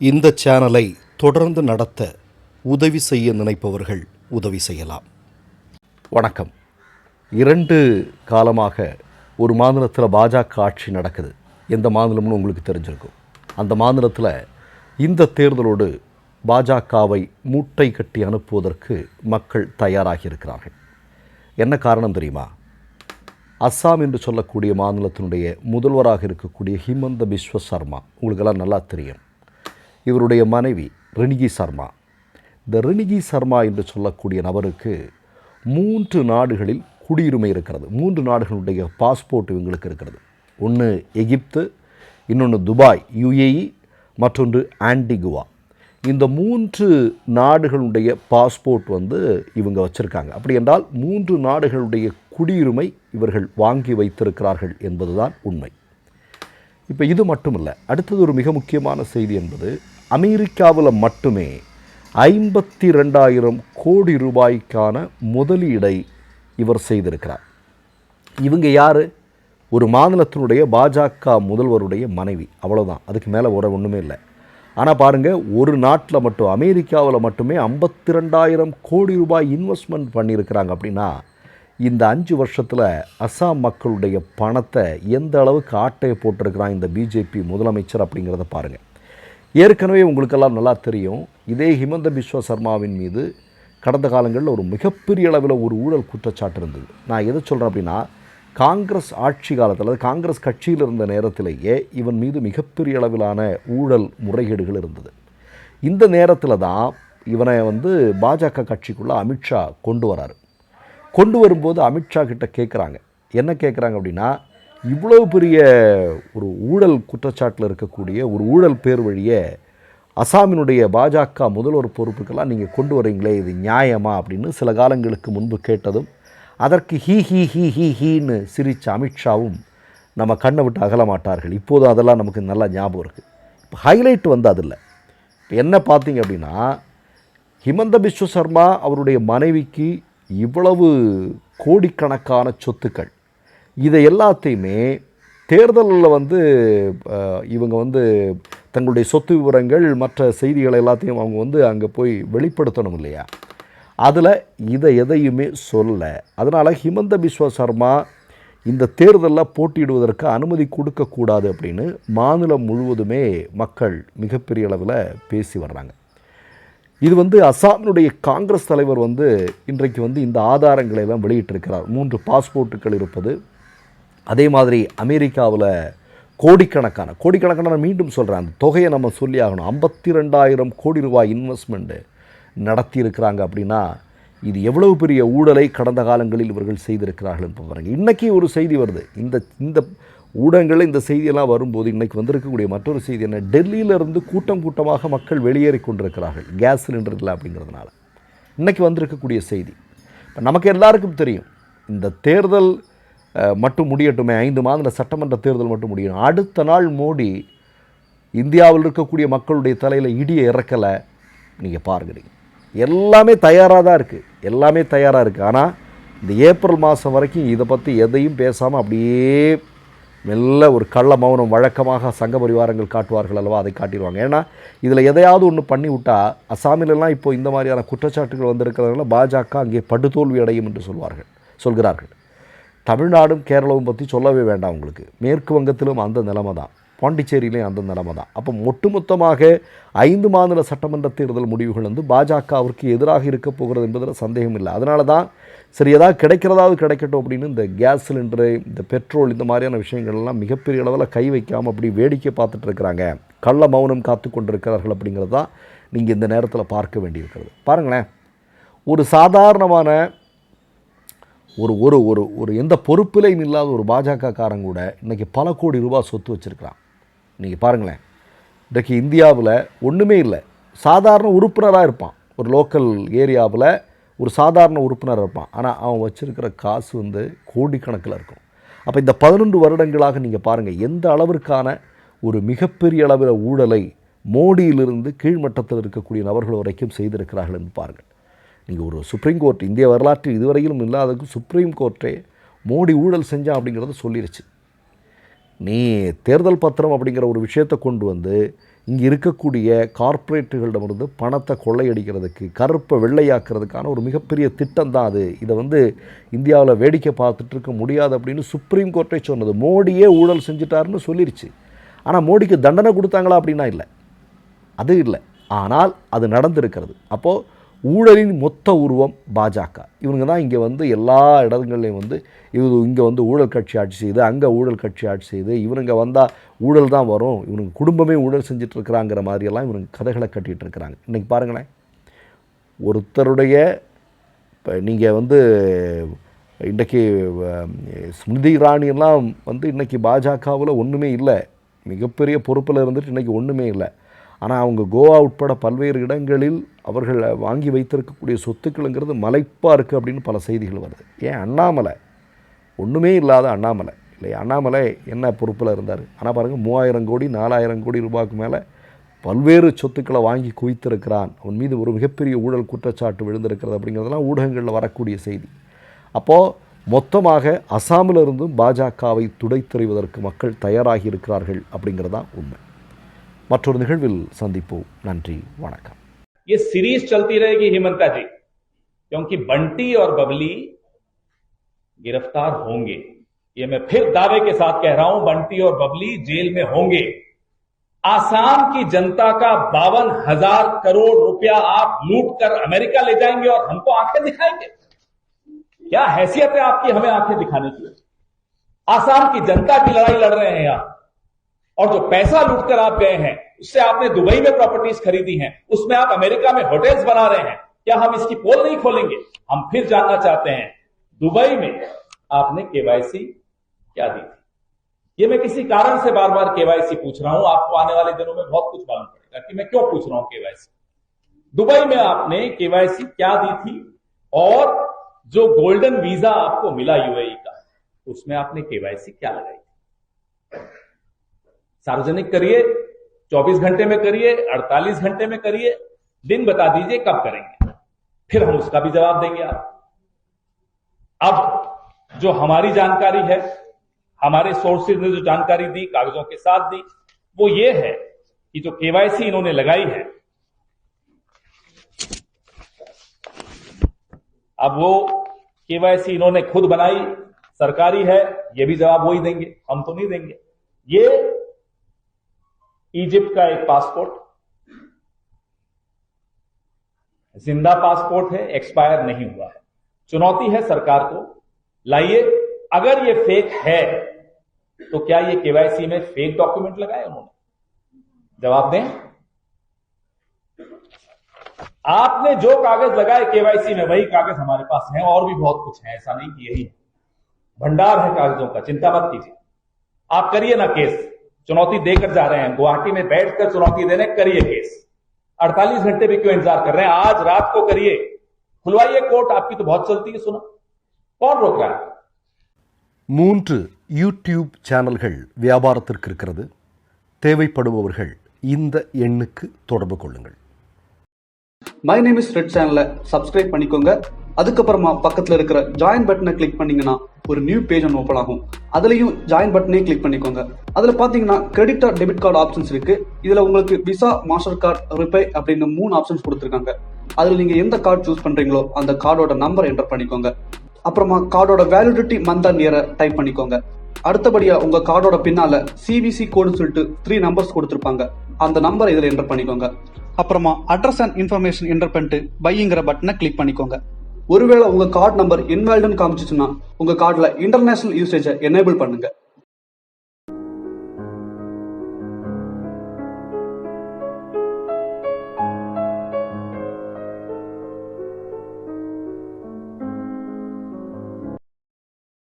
இந்த சேனலை தொடர்ந்து நடத்த உதவி செய்ய நினைப்பவர்கள் உதவி செய்யலாம். வணக்கம். 2 காலமாக ஒரு மாநிலத்தில் பாஜக ஆட்சி நடக்குது. எந்த மாநிலம்னு உங்களுக்கு தெரிஞ்சிருக்கும். அந்த மாநிலத்தில் இந்த தேர்தலோடு பாஜகவை மூட்டை கட்டி அனுப்புவதற்கு மக்கள் தயாராகி இருக்கிறார்கள். என்ன காரணம் தெரியுமா? அஸ்ஸாம் என்று சொல்லக்கூடிய மாநிலத்தினுடைய முதல்வராக இருக்கக்கூடிய ஹிமந்த பிஸ்வ சர்மா, உங்களுக்கெல்லாம் நல்லா தெரியும். இவருடைய மனைவி ரிணிகி சர்மா. இந்த ரிணிகி சர்மா என்று சொல்லக்கூடிய நபருக்கு 3 நாடுகளில் குடியுரிமை இருக்கிறது. 3 நாடுகளுடைய பாஸ்போர்ட் இவங்களுக்கு இருக்கிறது. ஒன்று எகிப்து, இன்னொன்று துபாய் UAE, மற்றொன்று ஆன்டிகுவா. இந்த 3 நாடுகளுடைய பாஸ்போர்ட் இவங்க வச்சுருக்காங்க. அப்படி என்றால் 3 நாடுகளுடைய குடியுரிமை இவர்கள் வாங்கி வைத்திருக்கிறார்கள் என்பதுதான் உண்மை. இப்போ இது மட்டும் இல்லை, அடுத்தது ஒரு மிக முக்கியமான செய்தி என்பது, அமெரிக்காவில் மட்டுமே 52,000 கோடி ரூபாய்க்கான முதலீடை இவர் செய்திருக்கிறார். இவங்க யார்? ஒரு மாநிலத்தினுடைய பாஜக முதல்வருடைய மனைவி, அவ்வளோதான். அதுக்கு மேலே ஒன்றுமே இல்லை. ஆனால் பாருங்கள், ஒரு நாட்டில் மட்டும், அமெரிக்காவில் மட்டுமே 52,000 கோடி ரூபாய் இன்வெஸ்ட்மெண்ட் பண்ணியிருக்கிறாங்க. அப்படின்னா இந்த 5 வருஷத்தில் அஸ்ஸாம் மக்களுடைய பணத்தை எந்த அளவுக்கு ஆட்டையை போட்டிருக்கிறான் இந்த பிஜேபி முதலமைச்சர் அப்படிங்கிறத பாருங்கள். ஏற்கனவே உங்களுக்கெல்லாம் நல்லா தெரியும், இதே ஹிமந்த பிஸ்வ சர்மாவின் மீது கடந்த காலங்களில் ஒரு மிகப்பெரிய அளவில் ஒரு ஊழல் குற்றச்சாட்டு இருந்தது. நான் எதை சொல்கிறேன் அப்படின்னா, காங்கிரஸ் ஆட்சி காலத்தில், அதாவது காங்கிரஸ் கட்சியில் இருந்த நேரத்திலேயே இவன் மீது மிகப்பெரிய அளவிலான ஊழல் முறைகேடுகள் இருந்தது. இந்த நேரத்தில் தான் இவனை பாஜக கட்சிக்குள்ளே அமித்ஷா கொண்டு வராரு. கொண்டு வரும்போது அமித்ஷா கிட்ட கேட்குறாங்க, என்ன கேட்குறாங்க அப்படின்னா, இவ்வளவு பெரிய ஒரு ஊழல் குற்றச்சாட்டில் இருக்கக்கூடிய ஒரு ஊழல் பேர் வழியே அசாமினுடைய பாஜக முதல்வர் பொறுப்புக்கெல்லாம் நீங்கள் கொண்டு வரீங்களே, இது நியாயமா அப்படின்னு சில காலங்களுக்கு முன்பு கேட்டதும் அதற்கு ஹீன்னு சிரித்த அமித்ஷாவும் நம்ம கண்ணை விட்டு அகல மாட்டார்கள். இப்போதும் அதெல்லாம் நமக்கு நல்லா ஞாபகம் இருக்குது. இப்போ ஹைலைட் அதில் இப்போ என்ன பார்த்தீங்க அப்படின்னா, ஹிமந்த பிஸ்வ சர்மா அவருடைய மனைவிக்கு இவ்வளவு கோடிக்கணக்கான சொத்துக்கள், இதை எல்லாத்தையுமே தேர்தலில் இவங்க தங்களுடைய சொத்து விவரங்கள் மற்ற செய்திகள் எல்லாத்தையும் அவங்க அங்கே போய் வெளிப்படுத்தணும் இல்லையா? அதில் இதை எதையுமே சொல்ல. அதனால் ஹிமந்த பிஸ்வ சர்மா இந்த தேர்தலில் போட்டியிடுவதற்கு அனுமதி கொடுக்கக்கூடாது அப்படின்னு மாநிலம் முழுவதுமே மக்கள் மிகப்பெரிய அளவில் பேசி வர்றாங்க. இது அஸ்ஸாமினுடைய காங்கிரஸ் தலைவர் இன்றைக்கு இந்த ஆதாரங்களை எல்லாம் வெளியிட்டிருக்கிறார். 3 பாஸ்போர்ட்டுகள் இருப்பது, அதே மாதிரி அமெரிக்காவில் கோடிக்கணக்கான நான் மீண்டும் சொல்கிறேன், அந்த தொகையை நம்ம சொல்லி ஆகணும். 52,000 கோடி ரூபாய் இன்வெஸ்ட்மெண்ட்டு நடத்தியிருக்கிறாங்க. அப்படின்னா இது எவ்வளவு பெரிய ஊழலை கடந்த காலங்களில் இவர்கள் செய்திருக்கிறார்கள் என்று பாருங்கள். இன்றைக்கி ஒரு செய்தி வருது, இந்த ஊடகங்களில் இந்த செய்தியெல்லாம் வரும்போது இன்றைக்கி வந்திருக்கக்கூடிய மற்றொரு செய்தி என்ன, டெல்லியிலிருந்து கூட்டமாக மக்கள் வெளியேறி கொண்டிருக்கிறார்கள் கேஸ் சிலிண்டர் இல்லை அப்படிங்கிறதுனால. இன்றைக்கி வந்திருக்கக்கூடிய செய்தி. இப்போ நமக்கு எல்லாருக்கும் தெரியும், இந்த தேர்தல் மட்டும் முடியட்டுமே, 5 மாநில சட்டமன்ற தேர்தல் மட்டும் முடியும், அடுத்த நாள் மோடி இந்தியாவில் இருக்கக்கூடிய மக்களுடைய தலையில் இடியை இறக்கலை. நீங்கள் பாருங்க, எல்லாமே தயாராக தான் இருக்குது, எல்லாமே தயாராக இருக்குது. ஆனால் இந்த ஏப்ரல் மாதம் வரைக்கும் இதை பற்றி எதையும் பேசாமல் அப்படியே மெல்ல ஒரு கள்ள மௌனம், வழக்கமாக சங்க பரிவாரங்கள் காட்டுவார்கள் அல்லவா, அதை காட்டிடுவாங்க. ஏன்னா இதில் எதையாவது ஒன்று பண்ணி விட்டால், அசாமிலெல்லாம் இப்போது இந்த மாதிரியான குற்றச்சாட்டுகள் வந்திருக்கிறதுனால பாஜக அங்கே படுதோல்வி அடையும் என்று சொல்கிறார்கள். தமிழ்நாடும் கேரளாவும் பற்றி சொல்லவே வேண்டாம் உங்களுக்கு. மேற்கு வங்கத்திலும் அந்த நிலைமை தான், பாண்டிச்சேரியிலையும் அந்த நிலைமை தான். அப்போ ஒட்டுமொத்தமாக 5 மாநில சட்டமன்ற தேர்தல் முடிவுகள் பாஜகவிற்கு எதிராக இருக்க போகிறது என்பதில் சந்தேகம் இல்லை. அதனால தான் சரி, ஏதாவது கிடைக்கிறதாவது கிடைக்கட்டும் அப்படின்னு இந்த கேஸ் சிலிண்டரு, இந்த பெட்ரோல், இந்த மாதிரியான விஷயங்கள்லாம் மிகப்பெரிய அளவில் கை வைக்காமல் அப்படி வேடிக்கை பார்த்துட்டு இருக்கிறாங்க, கள்ள மௌனம் காத்து கொண்டிருக்கிறார்கள். அப்படிங்கிறது தான் நீங்கள் இந்த நேரத்தில் பார்க்க வேண்டியிருக்கிறது. பாருங்களேன், ஒரு சாதாரணமான ஒரு எந்த பொறுப்பிலையும் இல்லாத ஒரு பாஜக காரங்க கூட இன்றைக்கி பல கோடி ரூபாய் சொத்து வச்சுருக்கிறான். நீங்கள் பாருங்களேன், இன்றைக்கு இந்தியாவில் ஒன்றுமே இல்லை, சாதாரண உறுப்பினராக இருப்பான், ஒரு லோக்கல் ஏரியாவில் ஒரு சாதாரண உறுப்பினர் இருப்பான். ஆனால் அவன் வச்சுருக்கிற காசு கோடிக்கணக்கில் இருக்கும். அப்போ இந்த 11 வருடங்களாக நீங்கள் பாருங்கள், எந்த அளவிற்கான ஒரு மிகப்பெரிய அளவில் ஊழலை மோடியிலிருந்து கீழ்மட்டத்தில் இருக்கக்கூடிய நபர்கள் வரைக்கும் செய்திருக்கிறார்கள் என்று பாருங்கள். நீங்கள் ஒரு சுப்ரீம் கோர்ட், இந்திய வரலாற்றில் இதுவரையிலும் இல்லாததுக்கு சுப்ரீம் கோர்ட்டே மோடி ஊழல் செஞ்சான் அப்படிங்கிறத சொல்லிருச்சு. நீ தேர்தல் பத்திரம் அப்படிங்கிற ஒரு விஷயத்தை கொண்டு வந்து இங்கே இருக்கக்கூடிய கார்ப்பரேட்டுகளிடமிருந்து பணத்தை கொள்ளையடிக்கிறதுக்கு, கருப்பை வெள்ளையாக்குறதுக்கான ஒரு மிகப்பெரிய திட்டம் தான் அது. இதை இந்தியாவில் வேடிக்கை பார்த்துட்டு இருக்க முடியாது அப்படின்னு சுப்ரீம் கோர்ட்டே சொன்னது. மோடியே ஊழல் செஞ்சிட்டாருன்னு சொல்லிருச்சு. ஆனால் மோடிக்கு தண்டனை கொடுத்தாங்களா அப்படின்னா இல்லை, அது இல்லை. ஆனால் அது நடந்திருக்கிறது. அப்போது ஊழலின் மொத்த உருவம் பாஜக. இவங்க தான் இங்கே எல்லா இடங்கள்லையும் இங்கே ஊழல் கட்சி ஆட்சி செய்து, அங்கே ஊழல் கட்சி ஆட்சி செய்து, இவனுங்க வந்தால் ஊழல் தான் வரும், இவனுங்க குடும்பமே ஊழல் செஞ்சிட்ருக்கிறாங்கிற மாதிரியெல்லாம் இவனுங்க கதைகளை கட்டிகிட்டு இருக்கிறாங்க. இன்றைக்கி பாருங்களேன், ஒருத்தருடைய இப்போ நீங்கள் இன்றைக்கி ஸ்மிருதி இரானியெல்லாம் இன்றைக்கி பாஜகவில் ஒன்றுமே இல்லை, மிகப்பெரிய பொறுப்பில் இருந்துட்டு இன்றைக்கி ஒன்றுமே இல்லை. ஆனால் அவங்க கோவா உட்பட பல்வேறு இடங்களில் அவர்கள் வாங்கி வைத்திருக்கக்கூடிய சொத்துக்களுங்கிறது மலைப்பாக இருக்குது அப்படின்னு பல செய்திகள் வருது. ஏன் அண்ணாமலை, ஒன்றுமே இல்லாத அண்ணாமலை இல்லையா, அண்ணாமலை என்ன பொறுப்பில் இருந்தார்? ஆனால் பாருங்கள் 3000 கோடி 4000 கோடி ரூபாய்க்கு மேலே பல்வேறு சொத்துக்களை வாங்கி குவித்திருக்கிறான். அவன் மீது ஒரு மிகப்பெரிய ஊழல் குற்றச்சாட்டு விழுந்திருக்கிறது அப்படிங்கிறதெல்லாம் ஊடகங்களில் வரக்கூடிய செய்தி. அப்போது மொத்தமாக அசாமிலிருந்தும் பாஜகவை துடைத்தெறிவதற்கு மக்கள் தயாராகி இருக்கிறார்கள் அப்படிங்கிறதான் உண்மை. மற்றொரு நிகழ்வில் சந்திப்போம். நன்றி, வணக்கம். ये सीरीज चलती रहेगी हिमंता जी, क्योंकि बंटी और बबली गिरफ्तार होंगे। ये मैं फिर दावे के साथ कह रहा हूं, बंटी और बबली जेल में होंगे। आसाम की जनता का 52,000 करोड़ रुपया आप लूट कर अमेरिका ले जाएंगे और हमको आंखें दिखाएंगे? क्या हैसियत है आपकी हमें आंखें दिखाने की? आसाम की जनता की लड़ाई लड़ रहे हैं आप, और जो पैसा लूटकर आप गए हैं, उससे आपने दुबई में प्रॉपर्टीज खरीदी हैं, उसमें आप अमेरिका में होटल्स बना रहे हैं। क्या हम इसकी पोल नहीं खोलेंगे? हम फिर जानना चाहते हैं, दुबई में आपने केवाईसी क्या दी थी? ये मैं किसी कारण से बार बार केवाईसी पूछ रहा हूं। आपको आने वाले दिनों में बहुत कुछ मालूम पड़ेगा कि मैं क्यों पूछ रहा हूं केवाईसी। दुबई में आपने केवाईसी क्या दी थी, और जो गोल्डन वीजा आपको मिला यूएई का, उसमें आपने केवाईसी क्या लगाई? सार्वजनिक करिए, 24 घंटे में करिए, 48 घंटे में करिए, दिन बता दीजिए कब करेंगे, फिर हम उसका भी जवाब देंगे आप। अब जो हमारी जानकारी है, हमारे सोर्सेज ने जो जानकारी दी, कागजों के साथ दी, वो ये है कि जो केवाईसी इन्होंने लगाई है, अब वो केवाईसी इन्होंने खुद बनाई, सरकारी है, ये भी जवाब वही देंगे, हम तो नहीं देंगे। ये इजिप्ट का एक पासपोर्ट, जिंदा पासपोर्ट है, एक्सपायर नहीं हुआ है। चुनौती है सरकार को, लाइए। अगर ये फेक है तो क्या ये केवाईसी में फेक डॉक्यूमेंट लगाए उन्होंने? जवाब दें। आपने जो कागज लगाए केवाईसी में, वही कागज हमारे पास हैं, और भी बहुत कुछ है, ऐसा नहीं कि यही है। भंडार है कागजों का, चिंता मत कीजिए। आप करिए ना केस, चुनौती देकर जा रहे हैं, गुवाहाटी में बैठकर चुनौती देने, करिए केस। 48 घंटे भी क्यों इंतजार कर रहे हैं? आज रात को करिए, खुलवाइए कोर्ट। आपकी तो बहुत चलती है, सुना, कौन रोक रहा है? 3 யூடியூப் சேனல்கள் வியாபாரத்திற்கு இருக்கிறது. தேவைப்படுபவர்கள் இந்த எண்ணுக்கு தொடர்பு கொள்ளுங்கள். மை நேம் இஸ் ரெட் சேனலை சப்ஸ்கிரைப் பண்ணிக்கோங்க. அதுக்கப்புறமா பக்கத்தில் இருக்கிற ஜாயின் பட்டனை கிளிக் பண்ணீங்கன்னா ஒரு நியூ பேஜ் ஒன்று ஓப்பன் ஆகும். அதுலயும் ஜாயின் பட்டனே கிளிக் பண்ணிக்கோங்க. அதுல பாத்தீங்கன்னா credit R debit card options இருக்கு. இதுல உங்களுக்கு விசா, மாஸ்டர் கார்டு, ரிப்பே அப்படின்னு 3 ஆப்ஷன்ஸ் கொடுத்துருக்காங்க. அதுல நீங்க எந்த கார்டு சூஸ் பண்றீங்களோ அந்த கார்டோட நம்பர் என்டர் பண்ணிக்கோங்க. அப்புறமா கார்டோட வேலிடிட்டி மந்த் அண்ட் இயரை டைப் பண்ணிக்கோங்க. அடுத்தபடியா உங்க கார்டோட பின்னால சிவிசி கோடுன்னு சொல்லிட்டு 3 நம்பர்ஸ் கொடுத்துருப்பாங்க. அந்த நம்பரை இதுல என்டர் பண்ணிக்கோங்க. அப்புறமா அட்ரஸ் அண்ட் இன்ஃபர்மேஷன் என்டர் பண்ணிட்டு பைங்கிற பட்டனை கிளிக் பண்ணிக்கோங்க. ஒருவேளை உங்க கார்டு நம்பர் இன்வாலிட்னு காமிச்சிச்சுன்னா உங்க கார்டுல இன்டர்நேஷனல் யூசேஜை எனேபிள் பண்ணுங்க.